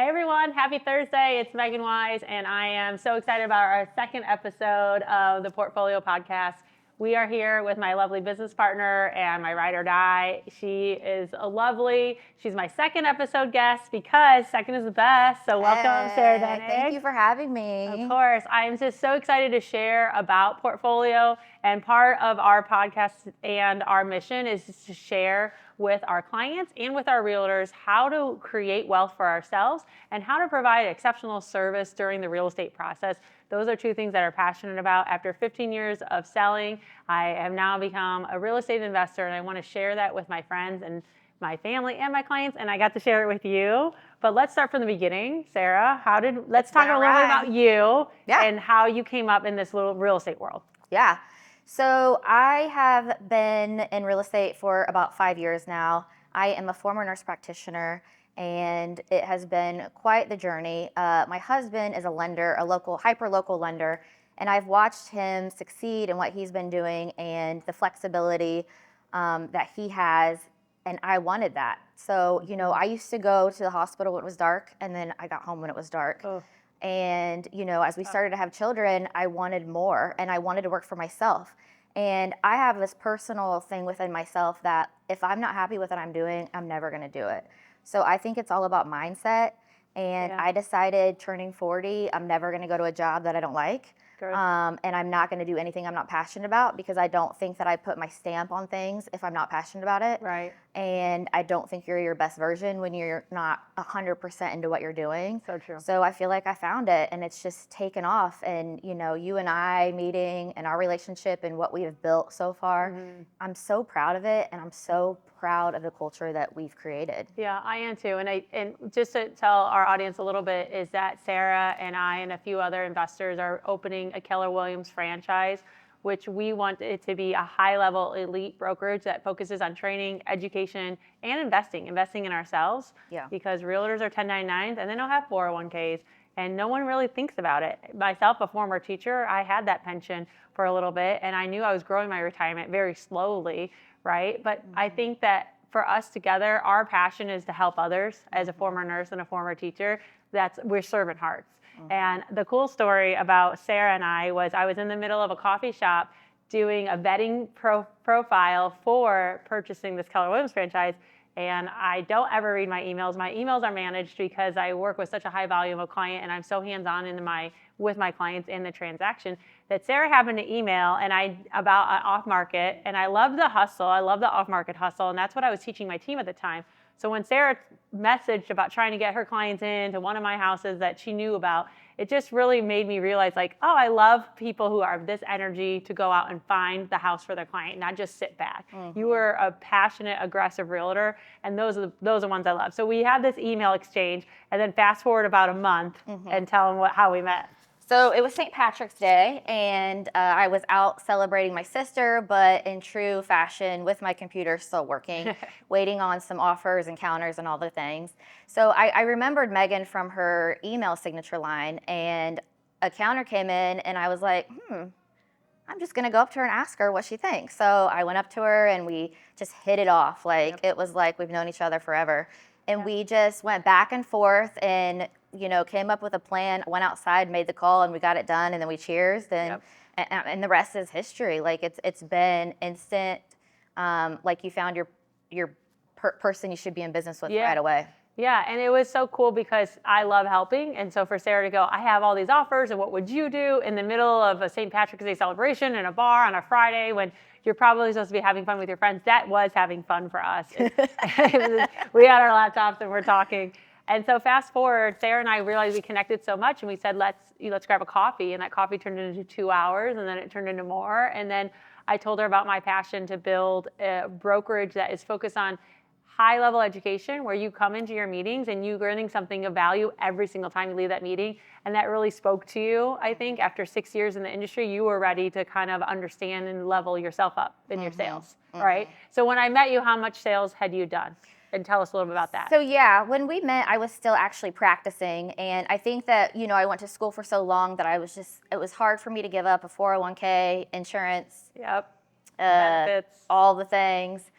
Hey everyone, happy Thursday. It's Megan Wise, and I am so excited about our second episode of the Portfolio Podcast. We are here with my lovely business partner and my ride or die. She is she's my second episode guest because second is the best. So welcome, Sara Denig. Thank you for having me. Of course. I am just so excited to share about Portfolio, and part of our podcast and our mission is just to share with our clients and with our realtors how to create wealth for ourselves and how to provide exceptional service during the real estate process. Those are two things that I'm passionate about. After 15 years of selling, I have now become a real estate investor, and I want to share that with my friends and my family and my clients, and I got to share it with you. But let's start from the beginning, Sara. Let's talk a little bit about you and how you came up in this little real estate world. Yeah. So I have been in real estate for about 5 years now. I am a former nurse practitioner, and it has been quite the journey. My husband is a lender, a hyper-local lender, and I've watched him succeed in what he's been doing and the flexibility that he has, and I wanted that. So, I used to go to the hospital when it was dark, and then I got home when it was dark. Oh. And, as we started to have children, I wanted more, and I wanted to work for myself. And I have this personal thing within myself that if I'm not happy with what I'm doing, I'm never going to do it. So I think it's all about mindset. And I decided turning 40, I'm never going to go to a job that I don't like. And I'm not going to do anything I'm not passionate about, because I don't think that I put my stamp on things if I'm not passionate about it. Right. And I don't think you're your best version when you're not 100% into what you're doing. So true. So I feel like I found it, and it's just taken off. And, you and I meeting and our relationship and what we have built so far, I'm so proud of it, and I'm so proud of the culture that we've created. Yeah, I am too. And just to tell our audience a little bit is that Sara and I and a few other investors are opening a Keller Williams franchise, which we want it to be a high-level elite brokerage that focuses on training, education, and investing in ourselves. Yeah. Because realtors are 1099s and they don't have 401ks, and no one really thinks about it. Myself, a former teacher, I had that pension for a little bit, and I knew I was growing my retirement very slowly, right? But I think that for us together, our passion is to help others. As a former nurse and a former teacher, we're servant hearts. And the cool story about Sara and I was in the middle of a coffee shop doing a vetting profile for purchasing this Keller Williams franchise. And I don't ever read my emails. My emails are managed because I work with such a high volume of client, and I'm so hands-on with my clients in the transaction, that Sara happened to email about an off market, and I love the hustle. I love the off market hustle, and that's what I was teaching my team at the time. So when Sara messaged about trying to get her clients into one of my houses that she knew about, it just really made me realize, I love people who are this energy to go out and find the house for their client, not just sit back. You were a passionate, aggressive realtor, and those are the ones I love. So we had this email exchange, and then fast forward about a month and tell them how we met. So it was St. Patrick's Day, and I was out celebrating my sister, but in true fashion, with my computer still working, waiting on some offers and counters and all the things. So I remembered Megan from her email signature line, and a counter came in, and I was like, I'm just going to go up to her and ask her what she thinks. So I went up to her, and we just hit it off. It was like we've known each other forever. And we just went back and forth and, came up with a plan, went outside, made the call, and we got it done, and then we cheersed, and the rest is history. It's been instant, you found your person you should be in business with right away. Yeah, and it was so cool because I love helping, and so for Sara to go, I have all these offers, and what would you do in the middle of a St. Patrick's Day celebration in a bar on a Friday when you're probably supposed to be having fun with your friends? That was having fun for us. We had our laptops and we're talking. And so fast forward, Sara and I realized we connected so much, and we said, let's grab a coffee. And that coffee turned into 2 hours, and then it turned into more. And then I told her about my passion to build a brokerage that is focused on high-level education, where you come into your meetings and you're learning something of value every single time you leave that meeting. And that really spoke to you. I think after 6 years in the industry, you were ready to kind of understand and level yourself up in your sales, right? So when I met you, how much sales had you done? And tell us a little bit about that. So yeah, when we met, I was still actually practicing. And I think that, I went to school for so long that it was hard for me to give up a 401k, insurance, benefits, all the things.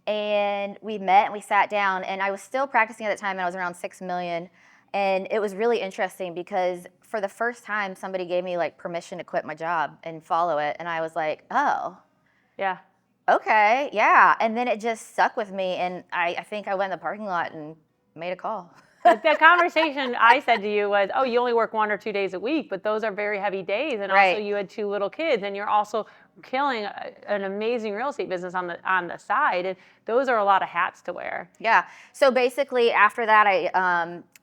And we met and we sat down, and I was still practicing at the time, and I was around 6 million. And it was really interesting because for the first time, somebody gave me like permission to quit my job and follow it. And I was like, oh, Yeah. okay, yeah. And then it just stuck with me. And I think I went in the parking lot and made a call. The conversation I said to you was, oh, you only work 1 or 2 days a week, but those are very heavy days. And also Right. you had 2 little kids, and you're also killing an amazing real estate business on the side. And those are a lot of hats to wear. Yeah. So basically, after that,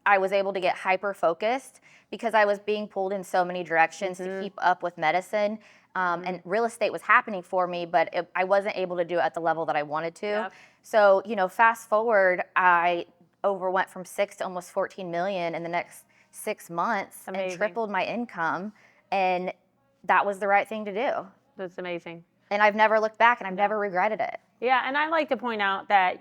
I was able to get hyper focused because I was being pulled in so many directions to keep up with medicine. And real estate was happening for me, but I wasn't able to do it at the level that I wanted to. Yep. So, fast forward, I went from 6 to almost 14 million in the next 6 months and Amazing. tripled my income. And that was the right thing to do. That's amazing. And I've never looked back, and I've never regretted it. Yeah, and I like to point out that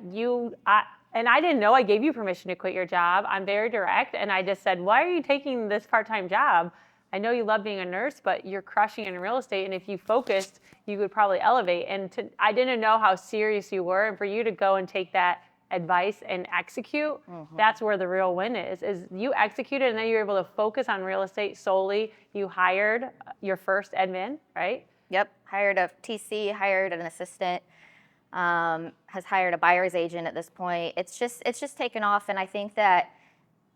I didn't know I gave you permission to quit your job. I'm very direct, and I just said, why are you taking this part-time job? I know you love being a nurse, but you're crushing in real estate, and if you focused, you would probably elevate. And I didn't know how serious you were, and for you to go and take that advice and execute, that's where the real win is you executed, and then you're able to focus on real estate solely. You hired your first admin, right? Yep, hired a TC, hired an assistant, has hired a buyer's agent at this point. It's just taken off, and I think that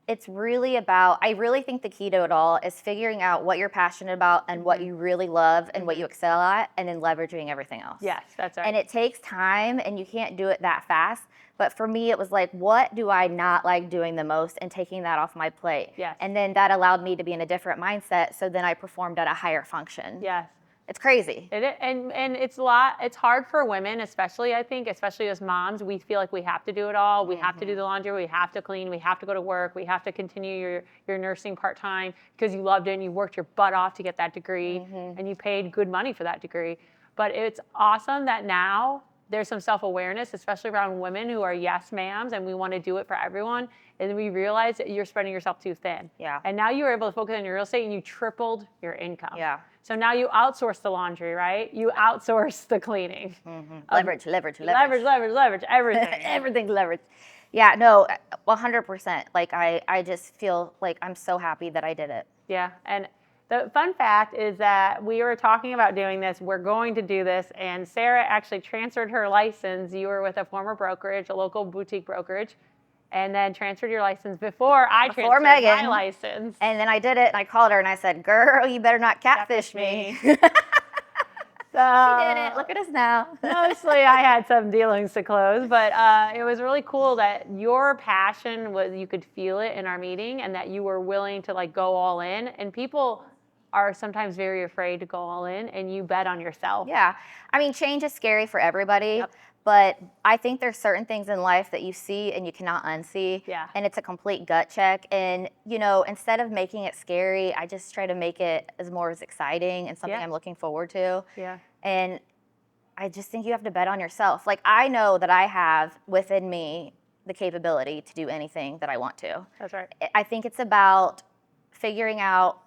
it's really about, I really think the key to it all is figuring out what you're passionate about and what you really love and what you excel at, and then leveraging everything else. Yes, that's right. And it takes time, and you can't do it that fast. But for me, it was like, what do I not like doing the most, and taking that off my plate. Yes. And then that allowed me to be in a different mindset, so then I performed at a higher function. Yes. It's crazy. And it's a lot. It's hard for women, especially, I think, especially as moms. We feel like we have to do it all. We have to do the laundry. We have to clean. We have to go to work. We have to continue your nursing part time because you loved it and you worked your butt off to get that degree, and you paid good money for that degree. But it's awesome that now there's some self-awareness, especially around women who are yes ma'ams, and we want to do it for everyone. And we realize that you're spreading yourself too thin. Yeah. And now you were able to focus on your real estate, and you tripled your income. Yeah. So now you outsource the laundry, right? You outsource the cleaning. Leverage. Leverage, everything. Everything's leverage. Yeah, no, 100%. Like, I just feel like I'm so happy that I did it. Yeah, and the fun fact is that we were talking about doing this. We're going to do this, and Sara actually transferred her license. You were with a former brokerage, a local boutique brokerage, and then transferred your license before transferred Megan. my license. And then I did it, and I called her, and I said, girl, you better not catfish me. So, She didn't. Look at us now. Mostly I had some dealings to close, but it was really cool that your passion was, you could feel it in our meeting, and that you were willing to like go all in. And people are sometimes very afraid to go all in, and you bet on yourself. Yeah. I mean, change is scary for everybody. Yep. But I think there's certain things in life that you see and you cannot unsee. Yeah. And it's a complete gut check. And, instead of making it scary, I just try to make it as exciting and something I'm looking forward to. Yeah. And I just think you have to bet on yourself. Like, I know that I have within me the capability to do anything that I want to. That's right. I think it's about figuring out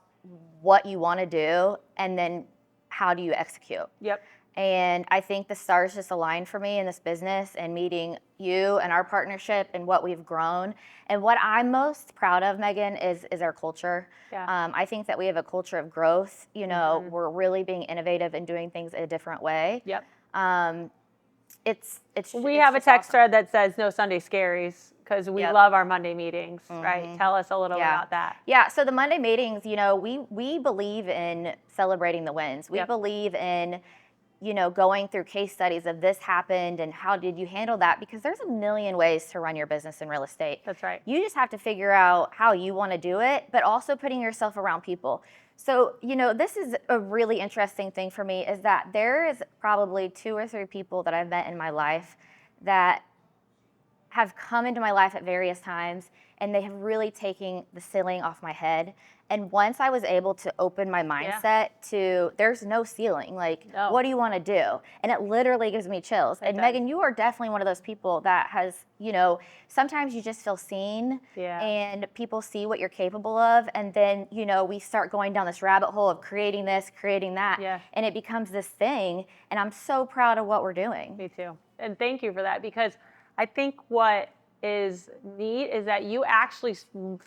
what you want to do, and then how do you execute. Yep. And I think the stars just aligned for me in this business, and meeting you and our partnership and what we've grown. And what I'm most proud of, Megan, is our culture. Yeah. I think that we have a culture of growth. We're really being innovative and doing things a different way. Yep. We have a text thread that says no Sunday scaries, because we love our Monday meetings, right? Tell us a little about that. Yeah, so the Monday meetings, we believe in celebrating the wins. We believe in, going through case studies of this happened and how did you handle that, because there's a million ways to run your business in real estate. That's right. You just have to figure out how you want to do it, but also putting yourself around people. So, this is a really interesting thing for me, is that there is probably 2 or 3 people that I've met in my life that have come into my life at various times, and they have really taken the ceiling off my head. And once I was able to open my mindset to, there's no ceiling, what do you want to do? And it literally gives me chills. And Megan, you are definitely one of those people that has, sometimes you just feel seen, and people see what you're capable of. And then, we start going down this rabbit hole of creating this, creating that, and it becomes this thing. And I'm so proud of what we're doing. Me too. And thank you for that, because I think what is neat is that you actually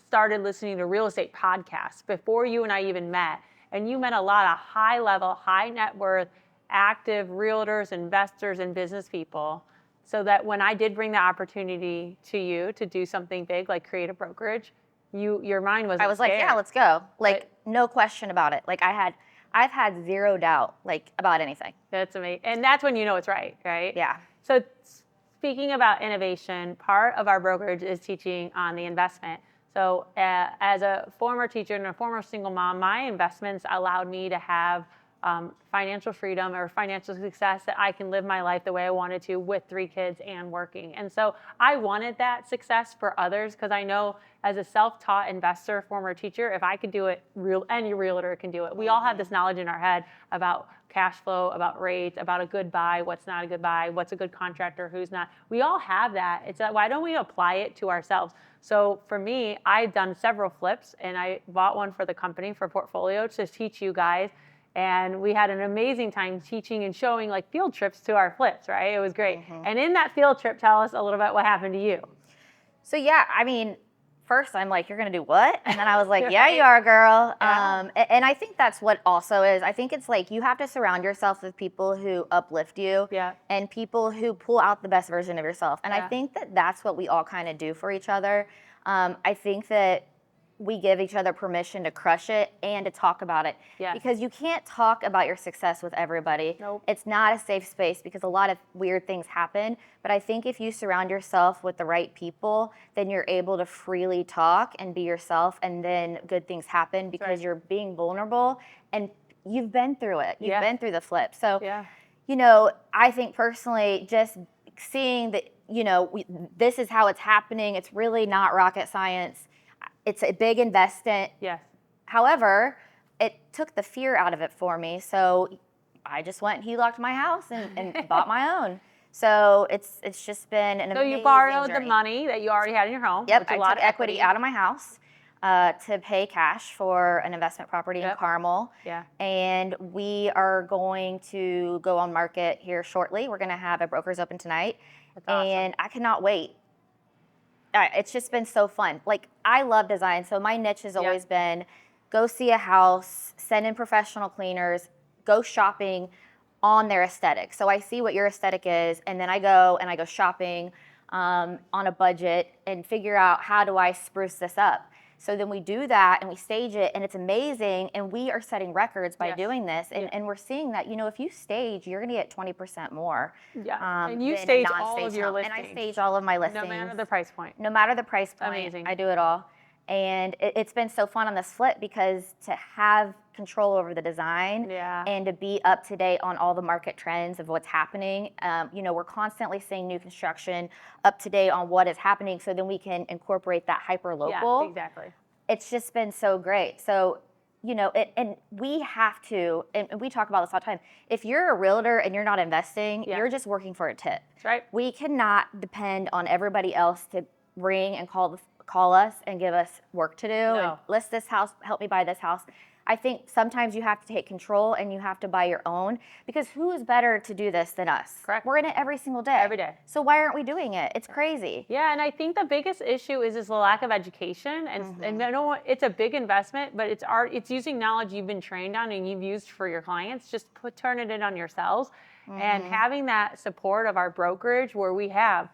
started listening to real estate podcasts before you and I even met. And you met a lot of high level, high net worth, active realtors, investors, and business people. So that when I did bring the opportunity to you to do something big, like create a brokerage, your mind wasn't I was like, scared. yeah, let's go. Like, no question about it. Like, I've had zero doubt, like, about anything. That's amazing. And that's when you know it's right, right? Yeah. So speaking about innovation, part of our brokerage is teaching on the investment. So as a former teacher and a former single mom, my investments allowed me to have financial freedom or financial success, that I can live my life the way I wanted to with 3 kids and working. And so I wanted that success for others, because I know as a self-taught investor, former teacher, if I could do it, any realtor can do it. We all have this knowledge in our head about cash flow, about rates, about a good buy, what's not a good buy, what's a good contractor, who's not. We all have that. It's like, why don't we apply it to ourselves? So for me, I've done several flips, and I bought one for the company for portfolio to teach you guys. And we had an amazing time teaching and showing like field trips to our flips, right? It was great. And in that field trip, tell us a little bit what happened to you. So yeah, I mean, first I'm like, you're gonna do what? And then I was like, yeah, you are, girl. Yeah. And I think that's what also is. I think it's like you have to surround yourself with people who uplift you, Yeah. and people who pull out the best version of yourself. And I Yeah. think that that's what we all kind of do for each other. I think that we give each other permission to crush it and to talk about it. Yes. Because you can't talk about your success with everybody. Nope. It's not a safe space because a lot of weird things happen. But I think if you surround yourself with the right people, then you're able to freely talk and be yourself, and then good things happen because right. you're being vulnerable and you've been through it. You've Yeah. been through the flip. So, Yeah. you know, I think personally, just seeing that, you know, this is how it's happening. It's really not rocket science. It's a big investment. Yes. However, it took the fear out of it for me. So I just went and HELOC'd my house and bought my own. So it's just been an amazing So you borrowed journey. the money that you already had in your home. Yep, which is I a lot took of equity out of my house to pay cash for an investment property in Yep. Carmel. Yeah. And we are going to go on market here shortly. We're going to have a broker's open tonight. That's awesome. And I cannot wait. It's just been so fun. Like, I love design, so my niche has always been go see a house, send in professional cleaners, go shopping on their aesthetic. So I see what your aesthetic is, and then I go shopping on a budget and figure out how do I spruce this up. So then we do that and we stage it, and it's amazing, and we are setting records by Yes. doing this, and we're seeing that, you know, if you stage, you're gonna get 20% more. Yeah. And you than a stage all non-staged of your home. listings. And I stage all of my listings. No matter the price point. No matter the price point, Amazing. I do it all. And it's been so fun on this flip because to have control over the design Yeah. and to be up to date on all the market trends of what's happening. You know, we're constantly seeing new construction, up to date on what is happening, so then we can incorporate that hyper local. Yeah, exactly. It's just been so great. So, you know, and we have to, and we talk about this all the time. If you're a realtor and you're not investing, Yeah. you're just working for a tip. That's right. We cannot depend on everybody else to ring and call us and give us work to do. No. And list this house, help me buy this house. I think sometimes you have to take control and you have to buy your own, because who is better to do this than us? Correct. We're in it every single day. Every day. So why aren't we doing it? It's crazy. Yeah, and I think the biggest issue is the lack of education, and I know it's a big investment, but it's using knowledge you've been trained on and you've used for your clients. Just turn it in on yourselves, and having that support of our brokerage, where we have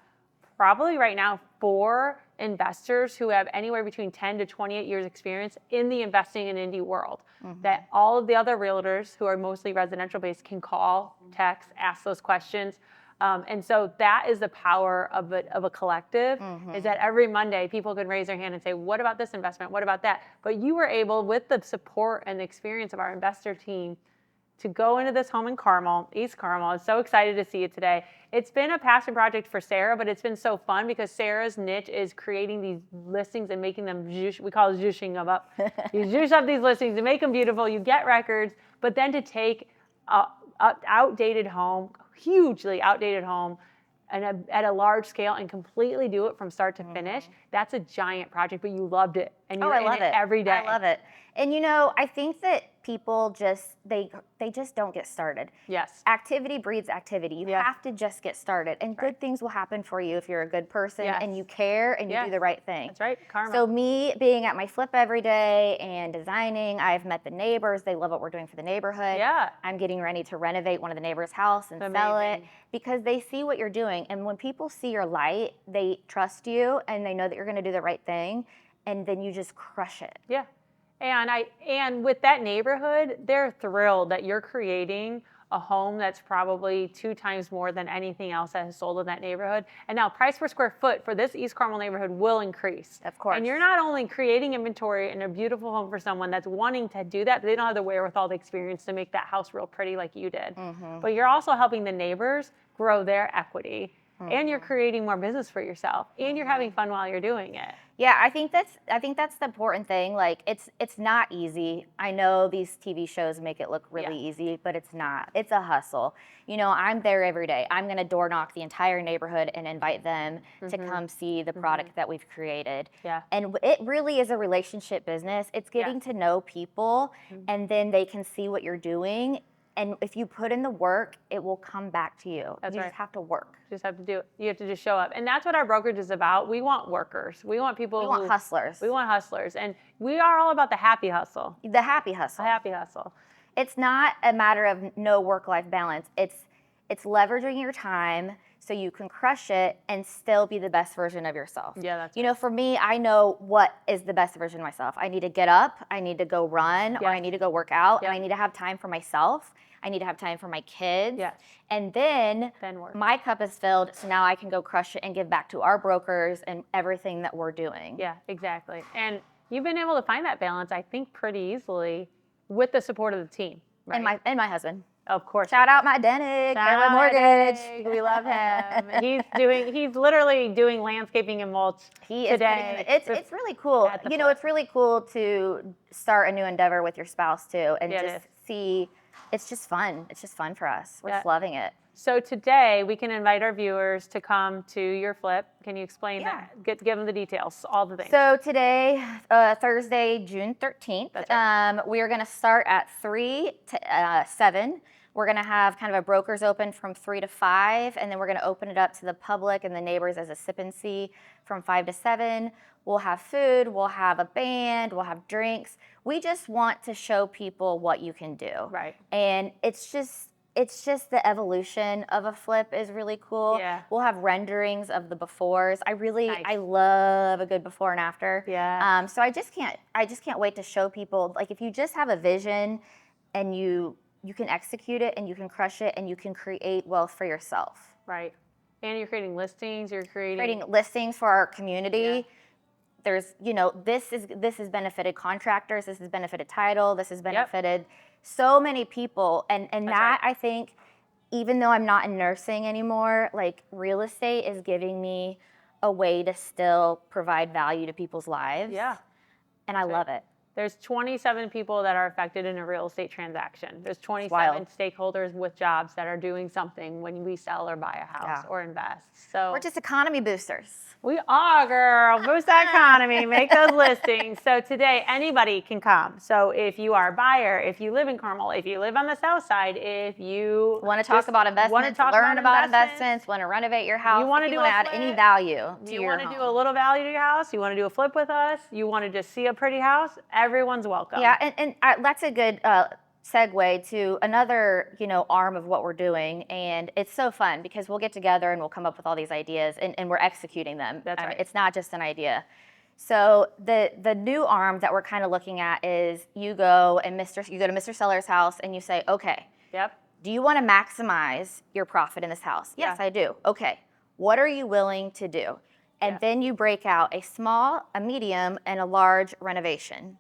probably right now 4 investors who have anywhere between 10 to 28 years experience in the investing in indie world, that all of the other realtors who are mostly residential based can call, text, ask those questions. And so that is the power of a collective, is that every Monday people can raise their hand and say, what about this investment? What about that? But you were able, with the support and the experience of our investor team, to go into this home in Carmel, East Carmel. I'm so excited to see it today. It's been a passion project for Sara, but it's been so fun because Sara's niche is creating these listings and making them, we call it zhooshing them up. You zhoosh up these listings and make them beautiful. You get records, but then to take a outdated home, hugely outdated home, and at a large scale and completely do it from start to finish, that's a giant project, but you loved it. And you're I love in it every day. I love it. And you know, I think that people they just don't get started. Yes. Activity breeds activity. You have to just get started, and good things will happen for you if you're a good person and you care and you do the right thing. That's right. Karma. So me being at my flip every day and designing, I've met the neighbors. They love what we're doing for the neighborhood. Yeah. I'm getting ready to renovate one of the neighbors' house and sell it because they see what you're doing. And when people see your light, they trust you and they know that you're going to do the right thing, and then you just crush it. Yeah. And with that neighborhood, they're thrilled that you're creating a home that's probably 2 times more than anything else that has sold in that neighborhood. And now price per square foot for this East Carmel neighborhood will increase. Of course. And you're not only creating inventory and a beautiful home for someone that's wanting to do that, but they don't have the wherewithal, the experience to make that house real pretty like you did. But you're also helping the neighbors grow their equity. And you're creating more business for yourself, and you're having fun while you're doing it. Yeah, I think that's the important thing. Like it's not easy. I know these TV shows make it look really easy, but it's not. It's a hustle. You know, I'm there every day. I'm gonna door knock the entire neighborhood and invite them to come see the product that we've created. Yeah. And it really is a relationship business. It's getting to know people, and then they can see what you're doing. And if you put in the work, it will come back to you. That's you right. just have to work. You just have to do it. You have to just show up. And that's what our brokerage is about. We want workers. We want people We want hustlers. We want hustlers. And we are all about the happy hustle. The happy hustle. The happy hustle. It's not a matter of no work-life balance. It's leveraging your time so you can crush it and still be the best version of yourself. Yeah, that's You know, for me, I know what is the best version of myself. I need to get up, I need to go run, or I need to go work out, and I need to have time for myself. I need to have time for my kids. Yes. And then work. my cup is filled, so now I can go crush it and give back to our brokers and everything that we're doing. Yeah, exactly. And you've been able to find that balance, I think, pretty easily with the support of the team. Right? And my husband. Of course. Shout out my Denig, Mortgage. We love him. He's literally doing landscaping and mulch today. It's really cool. You know, it's really cool to start a new endeavor with your spouse too, and just see. It's just fun. It's just fun for us. We're just loving it. So today we can invite our viewers to come to your flip. Can you explain that? Give them the details, all the things. So today, Thursday, June 13th, we are going to start at 3 to 7. We're going to have kind of a broker's open from 3 to 5, and then we're going to open it up to the public and the neighbors as a sip and see from 5 to 7. We'll have food, we'll have a band, we'll have drinks. We just want to show people what you can do. Right. And it's just the evolution of a flip is really cool. Yeah. We'll have renderings of the befores. I love a good before and after. Yeah. So I just can't wait to show people, like, if you just have a vision and you can execute it and you can crush it and you can create wealth for yourself. Right. And you're creating listings, creating listings for our community. Yeah. There's, you know, this has benefited contractors, this has benefited title, this has benefited so many people. And that, I think, even though I'm not in nursing anymore, like, real estate is giving me a way to still provide value to people's lives. Yeah. And I love it. There's 27 people that are affected in a real estate transaction. There's 27 stakeholders with jobs that are doing something when we sell or buy a house or invest. So we're just economy boosters. We are, girl. Boost the economy. Make those listings. So today, anybody can come. So if you are a buyer, if you live in Carmel, if you live on the south side, if you want to talk about investments, learn about investments, want to renovate your house, you want to add any value to your home. You want to do a little value to your house, you want to do a flip with us, you want to just see a pretty house, everyone's welcome. Yeah, and that's a good segue to another, you know, arm of what we're doing, and it's so fun because we'll get together and we'll come up with all these ideas and we're executing them. That's right. It's not just an idea. So the new arm that we're kind of looking at is you go to Mr. Seller's house and you say, okay, do you want to maximize your profit in this house? Yes, I do. Okay, what are you willing to do? And then you break out a small, a medium, and a large renovation.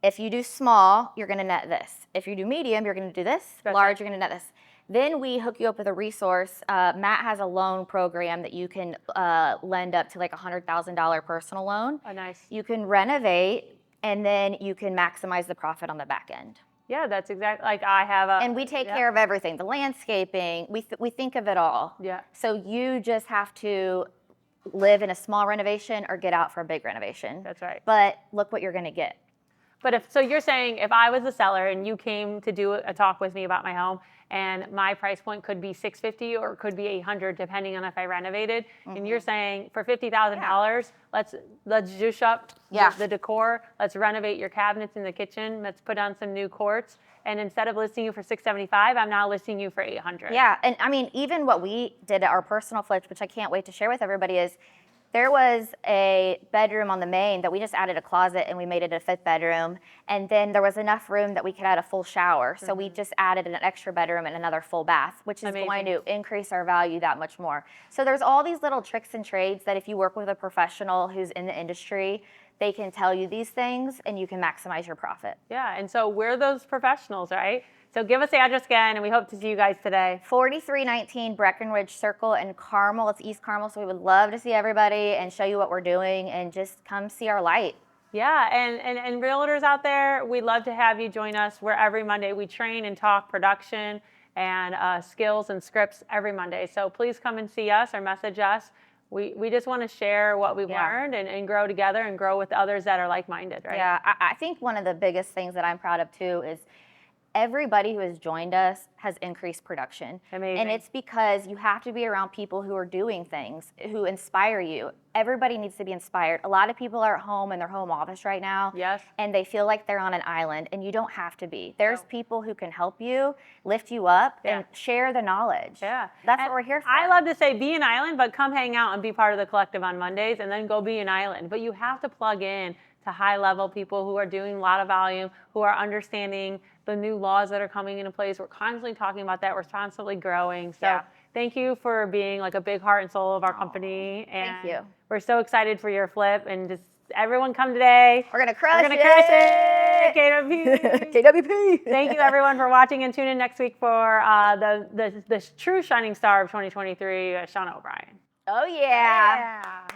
If you do small, you're going to net this. If you do medium, you're going to do this. Large, you're going to net this. Then we hook you up with a resource. Matt has a loan program that you can lend up to like $100,000 personal loan. Oh, nice. You can renovate, and then you can maximize the profit on the back end. Yeah, that's exactly, like I have a... And we take care of everything. The landscaping, we think of it all. Yeah. So you just have to live in a small renovation or get out for a big renovation. That's right. But look what you're going to get. But so you're saying if I was a seller and you came to do a talk with me about my home, and my price point could be $650 or it could be $800 depending on if I renovated, and you're saying for $50,000, let's juice up the decor, let's renovate your cabinets in the kitchen, let's put on some new quartz, and instead of listing you for $675, I'm now listing you for $800. Yeah, and I mean, even what we did at our personal flips, which I can't wait to share with everybody, is there was a bedroom on the main that we just added a closet and we made it a 5th bedroom. And then there was enough room that we could add a full shower. So we just added an extra bedroom and another full bath, which is going to increase our value that much more. So there's all these little tricks and trades that if you work with a professional who's in the industry, they can tell you these things and you can maximize your profit. Yeah, and so we're those professionals, right? So give us the address again, and we hope to see you guys today. 4319 Breckenridge Circle in Carmel. It's East Carmel, so we would love to see everybody and show you what we're doing and just come see our light. Yeah, and realtors out there, we'd love to have you join us. Where every Monday we train and talk production and skills and scripts every Monday. So please come and see us or message us. We just want to share what we've learned and grow together and grow with others that are like-minded, right? Yeah, I think one of the biggest things that I'm proud of too is everybody who has joined us has increased production. Amazing. And it's because you have to be around people who are doing things, who inspire you. Everybody needs to be inspired. A lot of people are at home in their home office right now. Yes. And they feel like they're on an island, and you don't have to be. There's people who can help you, lift you up, and share the knowledge. Yeah. That's what we're here for. I love to say be an island, but come hang out and be part of the collective on Mondays, and then go be an island. But you have to plug in to high-level people who are doing a lot of volume, who are understanding the new laws that are coming into place. We're constantly talking about that. We're constantly growing. So thank you for being like a big heart and soul of our company. And thank you. We're so excited for your flip, and just everyone come today. We're gonna crush it. KWP. KWP. Thank you everyone for watching, and tune in next week for the true shining star of 2023, Shauna O'Brien. Oh yeah.